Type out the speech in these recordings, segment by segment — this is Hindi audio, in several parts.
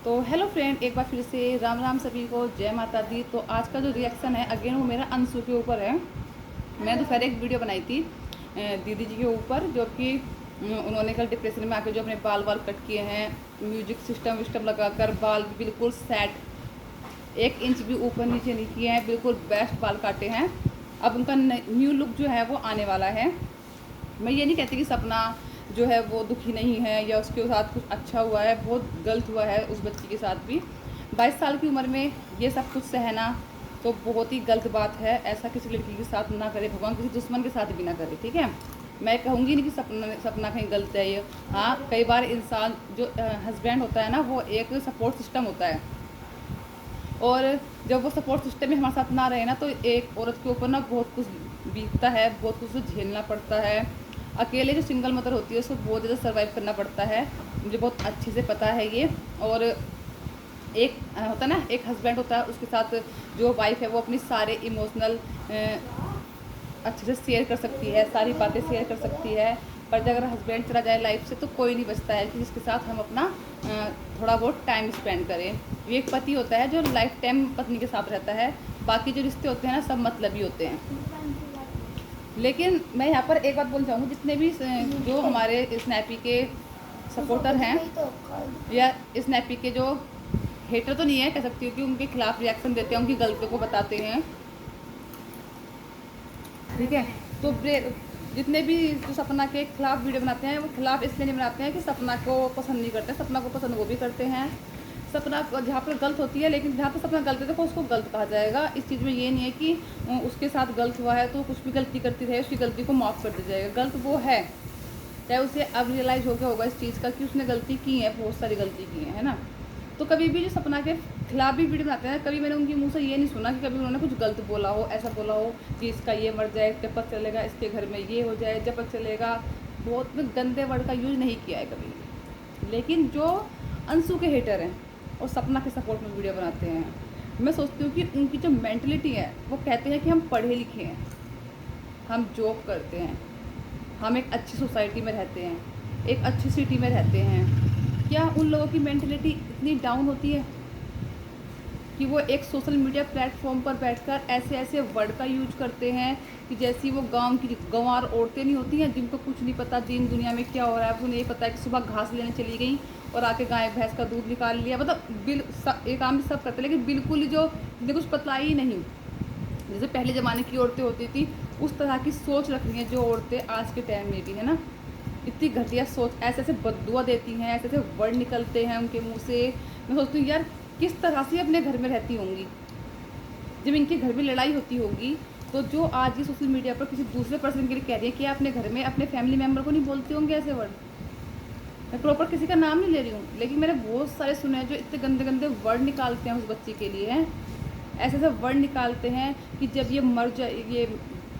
तो हेलो फ्रेंड, एक बार फिर से राम राम सभी को, जय माता दी। तो आज का जो रिएक्शन है अगेन वो मेरा अंशु के ऊपर है। मैं दोपहर एक वीडियो बनाई थी दीदी जी के ऊपर, जो कि उन्होंने कल डिप्रेशन में आके जो अपने बाल बाल कट किए हैं, म्यूजिक सिस्टम विस्टम लगाकर बाल बिल्कुल सेट, 1 इंच भी ऊपर नीचे नहीं किए हैं, बिल्कुल बेस्ट बाल काटे हैं। अब उनका न्यू लुक जो है वो आने वाला है। मैं ये नहीं कहती कि सपना जो है वो दुखी नहीं है या उसके साथ कुछ अच्छा हुआ है, बहुत गलत हुआ है उस बच्ची के साथ भी। 22 साल की उम्र में ये सब कुछ सहना तो बहुत ही गलत बात है। ऐसा किसी लड़की के साथ ना करे भगवान, किसी दुश्मन के साथ भी ना करे, ठीक है। मैं कहूँगी नहीं कि सपना कहीं गलत है ये। हाँ, कई बार इंसान जो हस्बैंड होता है ना, वो एक सपोर्ट सिस्टम होता है, और जब वो सपोर्ट सिस्टम में हमारे साथ ना रहे ना, तो एक औरत के ऊपर ना बहुत कुछ बीतता है, बहुत कुछ झेलना पड़ता है। अकेले जो सिंगल मदर होती है उसको बहुत ज़्यादा सर्वाइव करना पड़ता है, मुझे बहुत अच्छे से पता है ये। और एक होता है ना, एक हस्बैंड होता है, उसके साथ जो वाइफ है वो अपनी सारे इमोशनल अच्छे से शेयर कर सकती है, सारी बातें शेयर कर सकती है। पर अगर हस्बैंड चला जाए लाइफ से तो कोई नहीं बचता है कि जिसके साथ हम अपना थोड़ा बहुत टाइम स्पेंड करें। ये एक पति होता है जो लाइफ टाइम पत्नी के साथ रहता है। बाकी जो रिश्ते होते हैं ना, सब मतलबी होते हैं। लेकिन मैं यहाँ पर एक बात बोलना चाहूँगी, जितने भी जो हमारे स्नैपी के सपोर्टर हैं या स्नैपी के जो हेटर, तो नहीं है कह सकती हूँ कि उनके खिलाफ रिएक्शन देते हैं, उनकी गलतियों को बताते हैं, ठीक है। तो जितने भी जो सपना के खिलाफ वीडियो बनाते हैं, वो खिलाफ इसलिए नहीं बनाते हैं कि सपना को पसंद नहीं करते, सपना को पसंद वो भी करते हैं। सपना जहाँ पर गलत होती है, लेकिन जहाँ पर सपना गलत है तो उसको गलत कहा जाएगा। इस चीज़ में ये नहीं है कि उसके साथ गलत हुआ है तो कुछ भी गलती करती रहे, उसकी गलती को माफ़ कर दिया जाएगा। गलत वो है, चाहे उसे अब रियलाइज़ हो गया होगा इस चीज़ का कि उसने गलती की है, बहुत सारी गलती की है ना। तो कभी भी जो सपना के खिलाफ भी वीडियो बनाते हैं, कभी मैंने उनके मुंह से ये नहीं सुना कि कभी उन्होंने कुछ गलत बोला हो, ऐसा बोला हो कि इसका ये मर जाए, जब पता चलेगा इसके घर में ये हो जाए, जब पता चलेगा। बहुत गंदे वर्ड का यूज़ नहीं किया है कभी भी। लेकिन जो अंशु के हेटर हैं और सपना के सपोर्ट में वीडियो बनाते हैं, मैं सोचती हूँ कि उनकी जो मेंटलिटी है, वो कहते हैं कि हम पढ़े लिखे हैं, हम जॉब करते हैं, हम एक अच्छी सोसाइटी में रहते हैं, एक अच्छी सिटी में रहते हैं। क्या उन लोगों की मेंटलिटी इतनी डाउन होती है कि वो एक सोशल मीडिया प्लेटफॉर्म पर बैठकर ऐसे ऐसे वर्ड का यूज करते हैं कि जैसी वो गांव की गंवार औरतें नहीं होती हैं, जिनको कुछ नहीं पता दीन दुनिया में क्या हो रहा है। उन्हें ये पता है कि सुबह घास लेने चली गई और आके गाय भैंस का दूध निकाल लिया, मतलब एक काम भी सब करते हैं, लेकिन बिल्कुल ही जो जिन्हें कुछ पता ही नहीं, जैसे पहले ज़माने की औरतें होती थी, उस तरह की सोच रख रही हैं जो औरतें आज के टाइम में भी, है ना। इतनी घटिया सोच, ऐसे ऐसे बददुआ देती हैं, ऐसे ऐसे वर्ड निकलते हैं उनके मुंह से। मैं सोचती हूँ यार, किस तरह से अपने घर में रहती होंगी। जब इनके घर में लड़ाई होती होगी, तो जो आज ये सोशल मीडिया पर किसी दूसरे पर्सन के लिए कह रही है कि अपने घर में अपने फैमिली मेम्बर को नहीं बोलते होंगे ऐसे वर्ड। मैं प्रॉपर किसी का नाम नहीं ले रही हूँ, लेकिन मैंने बहुत सारे सुने हैं जो इतने गंदे गंदे वर्ड निकालते हैं उस बच्ची के लिए, हैं ऐसे ऐसे वर्ड निकालते हैं कि जब ये मर जाए, ये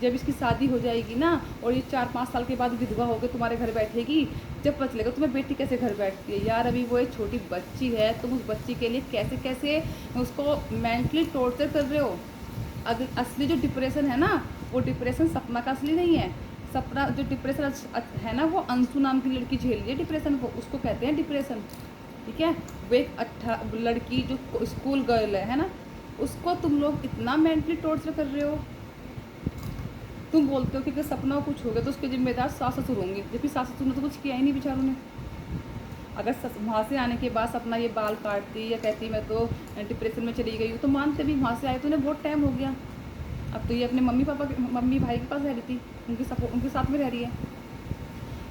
जब इसकी शादी हो जाएगी ना और ये 4-5 साल के बाद विधवा होकर तुम्हारे घर बैठेगी, जब पता चलेगा तुम्हें बेटी कैसे घर बैठती है। यार, अभी वो एक छोटी बच्ची है, तुम उस बच्ची के लिए कैसे कैसे उसको मेंटली टॉर्चर कर रहे हो। अगर असली जो डिप्रेशन है ना, वो डिप्रेशन सपना का असली नहीं है। सपना जो डिप्रेशन है ना, वो अंशु नाम की लड़की झेल रही है डिप्रेशन को, उसको कहते हैं डिप्रेशन, ठीक है। वो एक लड़की जो स्कूल गर्ल है ना, उसको तुम लोग इतना मेंटली टॉर्चर कर रहे हो। तुम बोलते हो कि अगर सपना कुछ हो गया तो उसके जिम्मेदार सास ससुर होंगे, जबकि सास ससुर ने तो कुछ किया ही नहीं बेचारों ने। अगर वहाँ से आने के बाद सपना ये बाल काटती या कहती मैं तो डिप्रेशन में चली गई हूँ, तो मानते भी वहाँ से आए तो उन्हें बहुत टाइम हो गया। अब तो ये अपने मम्मी भाई के पास रह रही थी, उनके साथ में रह रही है।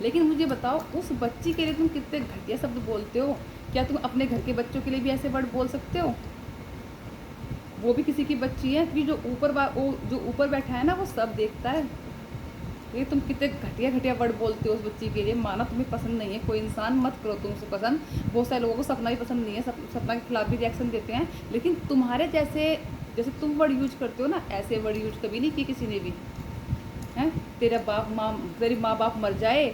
लेकिन मुझे बताओ, उस बच्ची के लिए तुम कितने घटिया शब्द बोलते हो। क्या तुम अपने घर के बच्चों के लिए भी ऐसे वर्ड बोल सकते हो? वो भी किसी की बच्ची है, कि जो ऊपर बैठा है ना, वो सब देखता है। ये तुम कितने घटिया घटिया वर्ड बोलते हो उस बच्ची के लिए। माना तुम्हें पसंद नहीं है कोई इंसान, मत करो तुम उसे पसंद। बहुत सारे लोगों को सपना भी पसंद नहीं है, सपना के खिलाफ भी रिएक्शन देते हैं, लेकिन तुम्हारे जैसे तुम वर्ड यूज करते हो ना, ऐसे वर्ड यूज कभी नहीं किए किसी ने भी, हैं। तेरी माँ बाप मर जाए,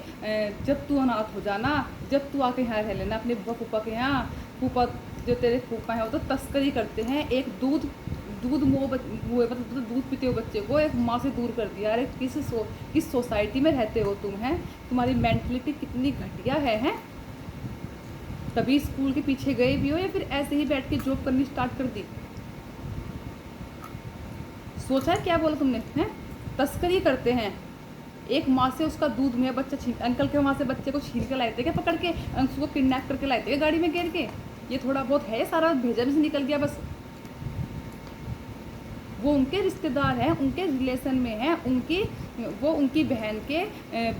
जब तू अनाथ हो जाना, जब तू आके यहाँ रह लेना अपने बुआ फूफा के यहाँ। फूफा जो तेरे फूफा हैं वो तो तस्करी करते हैं, एक दूध मतलब दूध पीते हो बच्चे को एक माँ से दूर कर दिया। अरे किस सोसाइटी में रहते हो तुम, हैं? तुम्हारी मेंटलिटी कितनी घटिया है, हैं? कभी स्कूल के पीछे गए भी हो या फिर ऐसे ही बैठ के जॉब करनी स्टार्ट कर दी? सोचा है क्या बोला तुमने? हैं, तस्करी करते हैं। एक माँ से उसका दूध में बच्चा छीन, अंकल के वहाँ से बच्चे को छीन के लाए थे क्या, पकड़ के अंशु को किडनैप करके लाए थे क्या गाड़ी में घेर के? ये थोड़ा बहुत है, सारा भेजा में से निकल गया बस। वो उनके रिश्तेदार हैं, उनके रिलेशन में हैं, वो उनकी बहन के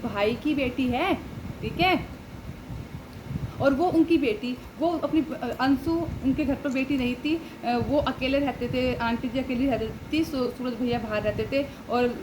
भाई की बेटी है, ठीक है। और वो उनकी बेटी, वो अपनी अंशु उनके घर पर बेटी नहीं थी, वो अकेले रहते थे, आंटी जी अकेली रहती थी, सूरज भैया बाहर रहते थे और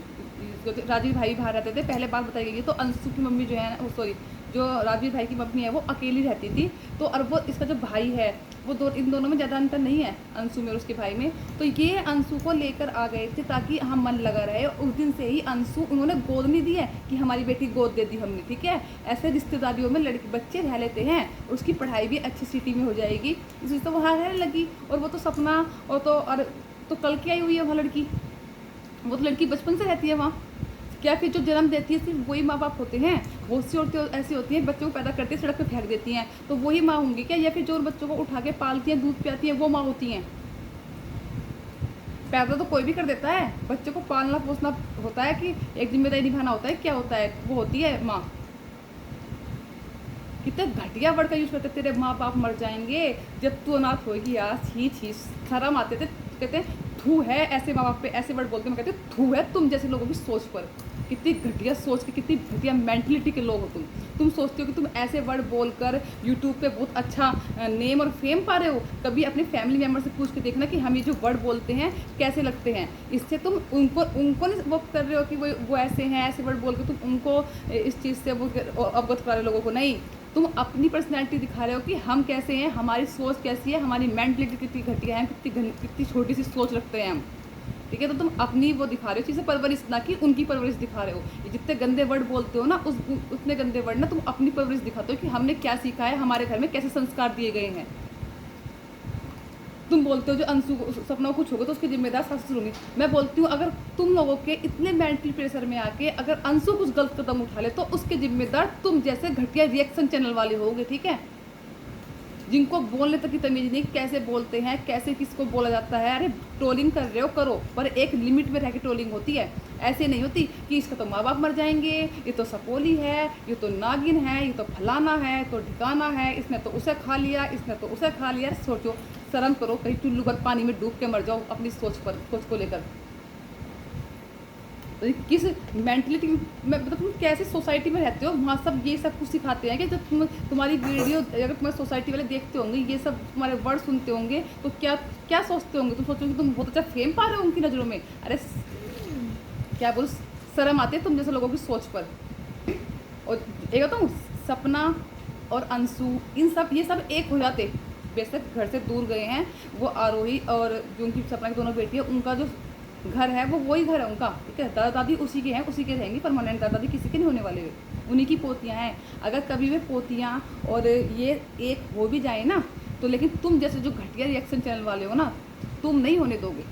राजीव भाई बाहर रहते थे। पहले बात बताई गई, तो अंशु की मम्मी जो है, सॉरी, जो राजीव भाई की मम्मी है वो अकेली रहती थी। तो और वो इसका जो भाई है वो इन दोनों में ज़्यादा अंतर नहीं है, अंशु में और उसके भाई में। तो ये अंशु को लेकर आ गए थे ताकि हम मन लगा रहे। उस दिन से ही अंशु उन्होंने गोद नहीं दी है कि हमारी बेटी गोद दे दी हमने, ठीक है। ऐसे रिश्तेदारियों में लड़के बच्चे रह लेते हैं, उसकी पढ़ाई भी अच्छी सिटी में हो जाएगी, इसलिए तो वहाँ रहने लगी। और वो तो सपना और तो कल की आई हुई है वहाँ लड़की, वो तो लड़की बचपन से रहती है वहाँ। क्या फिर जो जन्म देती है सिर्फ वही माँ बाप होते हैं? बहुत सी औरतें ऐसी होती हैं बच्चों को पैदा करती है सड़क पे फेंक देती हैं, तो वही माँ होंगी क्या? या फिर जो बच्चों को उठा के पालती हैं, दूध पिलाती हैं, वो माँ होती हैं? पैदा तो कोई भी कर देता है, बच्चों को पालना पोसना होता है कि एक जिम्मेदारी निभाना होता है, क्या होता है? वो होती है माँ। कितने घटिया वर्ड का यूज करते, तेरे माँ बाप मर जाएंगे जब तू अनाथ होगी। यार छी छी, शर्म आते थे। कहते हैं थू है ऐसे माँ बाप पे, ऐसे वर्ड बोलते हैं। मैं कहते थू है तुम जैसे लोगों की सोच पर। कितनी घटिया सोच के, कितनी घटिया मेंटलिटी के लोग हो तुम सोचते हो कि तुम ऐसे वर्ड बोलकर यूट्यूब पे बहुत अच्छा नेम और फेम पा रहे हो। कभी अपने फैमिली मेम्बर से पूछ के देखना कि हम ये जो वर्ड बोलते हैं कैसे लगते हैं। इससे तुम उनको नहीं वो कर रहे हो कि वो ऐसे हैं, ऐसे वर्ड बोल के तुम उनको इस चीज़ से वो अवगत करा रहे हो लोगों को। नहीं, तुम अपनी पर्सनैलिटी दिखा रहे हो कि हम कैसे हैं, हमारी सोच कैसी है, हमारी मेंटलिटी कितनी घटिया है, कितनी छोटी सी सोच रखते हैं हम, ठीक है। तो तुम अपनी वो दिखा रहे हो चीज़ें, परवरिश, ना कि उनकी परवरिश दिखा रहे हो। ये जितने गंदे वर्ड बोलते हो ना, उतने गंदे वर्ड ना तुम अपनी परवरिश दिखाते हो कि हमने क्या सीखा है, हमारे घर में कैसे संस्कार दिए गए हैं। तुम बोलते हो जो अंशु सपना को कुछ होगा तो उसकी जिम्मेदार सासुर होंगी। मैं बोलती हूँ अगर तुम लोगों के इतने मेंटल प्रेशर में आके अगर अंशु कुछ गलत कदम उठा ले तो उसके जिम्मेदार तुम जैसे घटिया रिएक्शन चैनल वाले होगे, ठीक है, जिनको बोलने तक की तमीज़ नहीं, कैसे बोलते हैं, कैसे किसको बोला जाता है। अरे ट्रोलिंग कर रहे हो करो, पर एक लिमिट में रह के ट्रोलिंग होती है। ऐसे नहीं होती कि इसका तो माँ बाप मर जाएंगे, ये तो सपोली है, ये तो नागिन है, ये तो फलाना है, तो ठिकाना है, इसने तो उसे खा लिया, इसने तो उसे खा लिया। सोचो, शर्म करो, कहीं टुल्लू भर पानी में डूब के मर जाओ अपनी सोच को लेकर। तो किस मेंटलिटी में, मतलब तुम कैसे सोसाइटी में रहते हो, वहाँ सब ये सब कुछ सिखाते हैं कि जब तुम्हारी वीडियो अगर तुम्हारे सोसाइटी वाले देखते होंगे, ये सब तुम्हारे वर्ड सुनते होंगे, तो क्या सोचते होंगे? तुम सोचोगे तुम बहुत अच्छा फेम पा रहे हो उनकी नज़रों में। अरे क्या बोल, शर्म आती है तुम जैसे लोगों की सोच पर। और एक बताऊँ, सपना और अंशु ये सब एक हो जाते, बेशक घर से दूर गए हैं। वो आरोही और जो उनकी सपना की दोनों बेटी है, उनका जो घर है वो वही घर है उनका, ठीक है। दादा दादी उसी के हैं, उसी के रहेंगी परमानेंट। दादा दादी किसी के नहीं होने वाले हुए, उन्हीं की पोतियाँ हैं। अगर कभी वे पोतियाँ और ये एक हो भी जाए ना, तो लेकिन तुम जैसे जो घटिया रिएक्शन चैनल वाले हो ना, तुम नहीं होने दोगे,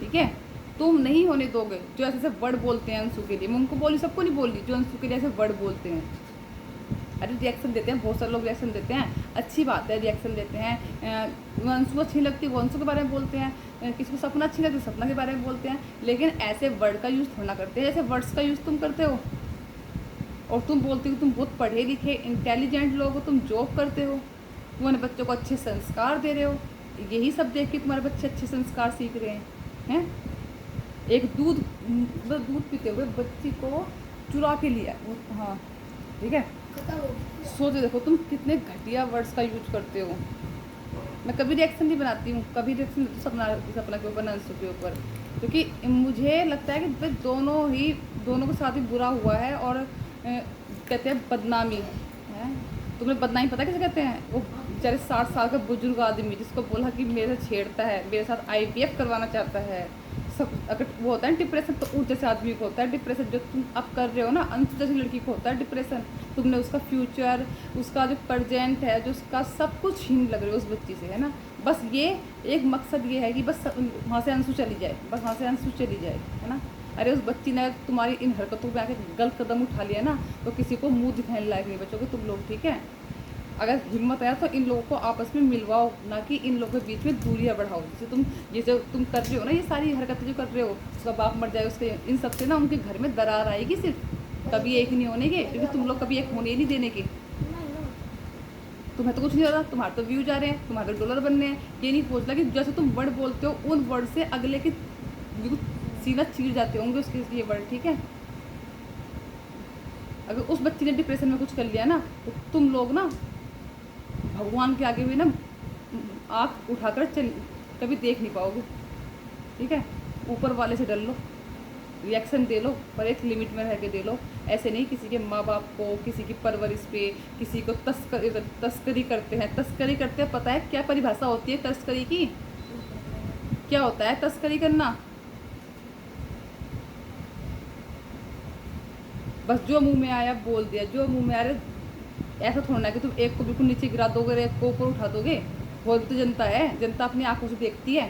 ठीक है। तुम नहीं होने दोगे जो ऐसे वर्ड बोलते हैं अंशु के लिए। मैं उनको बोली, सबको नहीं बोली, जो अंशु के लिए ऐसे वर्ड बोलते हैं। अरे रिएक्शन देते हैं, बहुत सारे लोग रिएक्शन देते हैं, अच्छी बात है, रिएक्शन देते हैं। अंशु अच्छी लगती है वो अंशु के बारे में बोलते हैं, किसी को सपना अच्छी लगती है सपना के बारे में बोलते हैं, लेकिन ऐसे वर्ड का यूज़ थोड़ा करते हैं जैसे वर्ड्स का यूज़ तुम करते हो। और तुम बोलते हो तुम बहुत पढ़े लिखे इंटेलिजेंट लोग हो, तुम जॉब करते हो, तुम्हारे बच्चों को अच्छे संस्कार दे रहे हो। यही सब देख के तुम्हारे बच्चे अच्छे संस्कार सीख रहे हैं। एक दूध पीते हुए बच्ची को चुरा के लिया, हाँ ठीक है। सोच देखो तुम कितने घटिया वर्ड्स का यूज करते हो। मैं कभी रिएक्शन नहीं बनाती हूँ, कभी रिएक्शन सपना के ऊपर, अंशु के ऊपर, क्योंकि मुझे लगता है कि दोनों के साथ ही बुरा हुआ है। और कहते हैं बदनामी है, तुम्हें बदनामी पता कैसे कहते हैं? वो बेचारे 60 साल का बुजुर्ग आदमी जिसको बोला कि मेरे से छेड़ता है, मेरे साथ IVF करवाना चाहता है, सब अगर वो होता है डिप्रेशन, तो उस जैसे आदमी को होता है डिप्रेशन। जो तुम अब कर रहे हो ना, अंशु जैसी लड़की को होता है डिप्रेशन। तुमने उसका फ्यूचर, उसका जो प्रेजेंट है, जो उसका सब कुछ छीन लग रहे हो उस बच्ची से, है ना। बस ये एक मकसद ये है कि बस वहाँ से अंशु चली जाए, बस वहाँ से अंशु चली जाए, है ना। अरे उस बच्ची ने तुम्हारी इन हरकतों पे आके गलत कदम उठा लिया ना, तो किसी को मुँह दिखाने लायक नहीं बचोगे तुम लोग, ठीक है। अगर हिम्मत है तो इन लोगों को आपस में मिलवाओ, ना कि इन लोगों के बीच में दूरियां बढ़ाओ। जैसे तुम ये जो तुम कर रहे हो ना, ये सारी हरकतें जो कर रहे हो, उसका बाप मर जाए उसके, इन सब से ना उनके घर में दरार आएगी सिर्फ, कभी एक नहीं होने के, क्योंकि तुम लोग कभी एक होने ही नहीं देने के। तुम्हें तो कुछ नहीं हो रहा, तुम्हारे तो व्यूज आ रहे हैं, तुम्हारे तो डॉलर बनने हैं। ये नहीं सोचना कि जैसे तुम वर्ड बोलते हो उन वर्ड से अगले के बिल्कुल सीना चीर जाते होंगे उसके ये वर्ड, ठीक है। अगर उस बच्ची ने डिप्रेशन में कुछ कर लिया ना, तो तुम लोग ना भगवान के आगे भी ना आँख उठाकर चल कभी देख नहीं पाओगे, ठीक है। ऊपर वाले से डर लो, रिएक्शन दे लो, पर एक लिमिट में रह के दे लो। ऐसे नहीं किसी के माँ बाप को, किसी की परवरिश पे, किसी को तस्करी करते हैं। तस्करी करते हैं, पता है क्या परिभाषा होती है तस्करी की? क्या होता है तस्करी करना? बस जो मुंह में आया बोल दिया, जो मुंह में आ रहा। ऐसा थोड़ा ना कि तुम एक को बिल्कुल नीचे गिरा दोगे और एक को ऊपर उठा दोगे। वो भी तो जनता है, जनता अपनी आंखों से देखती है,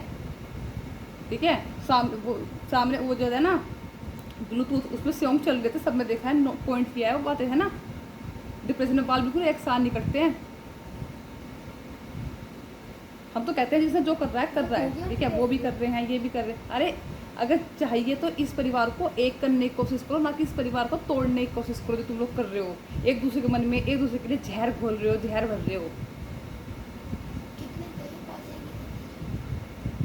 ठीक है। सामने वो जो है ना ब्लूटूथ, उसमें सॉन्ग चल रहे थे, सब में देखा है, पॉइंट किया है वो बातें, है ना। डिप्रेशन में बाल बिल्कुल एक साथ नहीं कटते हैं। हम तो कहते हैं जिसने जो कर रहा है कर रहा है, ठीक है, वो भी कर रहे हैं, ये भी कर रहे हैं। अरे अगर चाहिए तो इस परिवार को एक करने की कोशिश करो, ना कि इस परिवार को तोड़ने की कोशिश करो, जो तुम लोग कर रहे हो। एक दूसरे के मन में एक दूसरे के लिए जहर घोल रहे हो, जहर भर रहे हो।